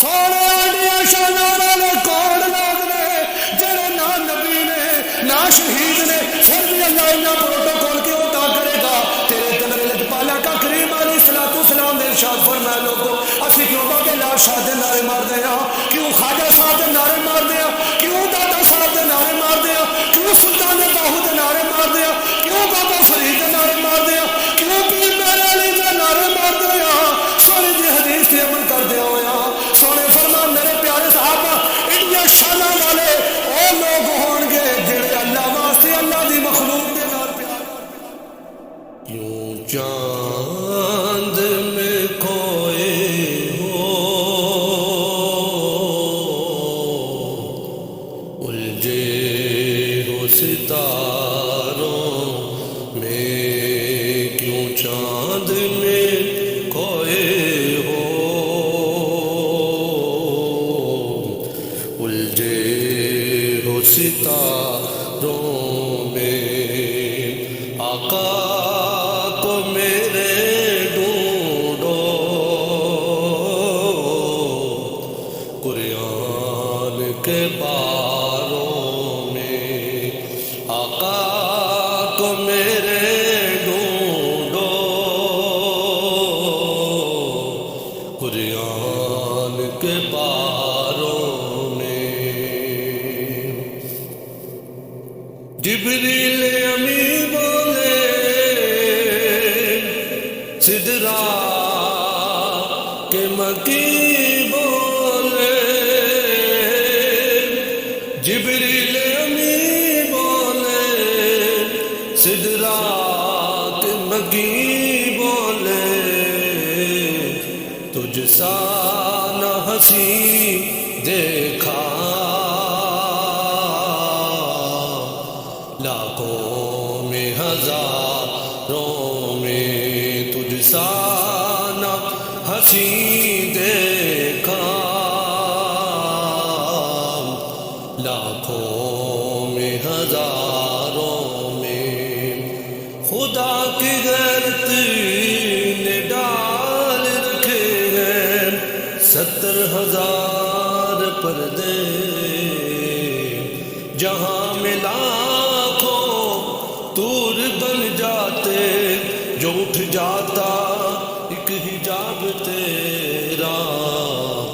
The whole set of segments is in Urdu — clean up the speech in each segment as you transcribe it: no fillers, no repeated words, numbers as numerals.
سونے آڈیا شانہ والے کون لوگ نے جڑے نہ نبی نے نہ شہید نے، پھر بھی اللہ انہاں پروٹوکول کیوں ادا کرے گا؟ تیرے تنر لج پالا کا کریم علیہ السلام نے ارشاد فرمایا لوگو اسی کیوں بابے لا شاہ دے نعرے مار دے ہاں، کیوں خواجہ صاحب دے نعرے مار دے ہاں، کیوں دادا صاحب دے نعرے مار دے ہاں، کیوں سلطان باہو دے نعرے مار دے ہاں، کیوں بابا فرید دے نعرے مار دے ہاں، کیوں پیر میرے علی دے نعرے مار دے ہاں؟ سونے دی حدیث تے عمل کر دے ہویا سونے فرمان میرے پیارے صحابہ انڈیا شانہ والے او لوگ ہون گے جڑے اللہ واسطے اللہ دی مخلوق دے نال پیار یوں چاند میں کھوئے ہو الجھے ہو ستاروں میں، کیوں چاند میں کھوئے ہو الجھے ہو ستاروں میں، آقا کو میرے ڈھونڈو قرآن کے باروں میں، آقا کو میرے ڈھونڈو قرآن کے باروں میں۔ جبریل امی بولے سدرا کے مکی بولے، جبریل امی بولے سدرا کے مکی بولے، تجھ سا نہ ہنسی دیکھا لاکھوں میں ہزاروں میں، تجھ سا نہ ہنسی دیکھا لاکھوں میں ہزاروں میں، خدا کی غیرت نے ڈال رکھے ہیں 70,000 پردے، جہاں میں لاکھوں طور بن جاتے، جو اٹھ جاتا ایک حجاب تیرا،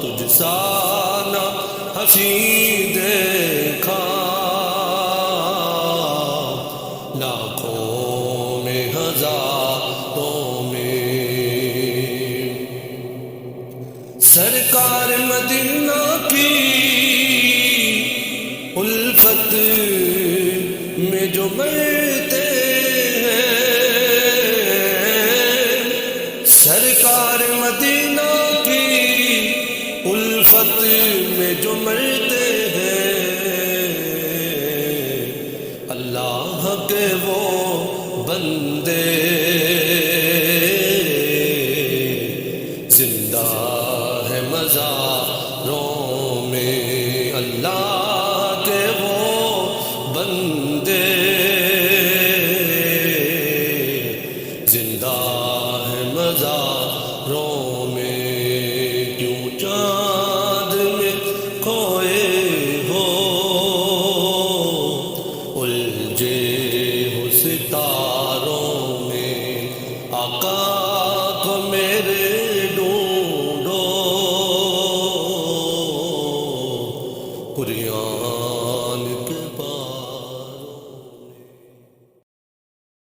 تجھ سا نہ ہنسی دیکھا لاکھوں میں ہزاروں میں۔ سرکار مدینہ کی الفت میں جو مرتے ہیں، سرکار مدینہ کی الفت میں جو مرتے ہیں، اللہ کے وہ بندے زندہ ہے مزاروں میں، اللہ کے وہ بندے زندہ ہے مزاروں میں، کیوں چاند میں کھوئے ہو الجھے ہو ستاروں میں، آقا کو میرے ڈھونڈو قرآن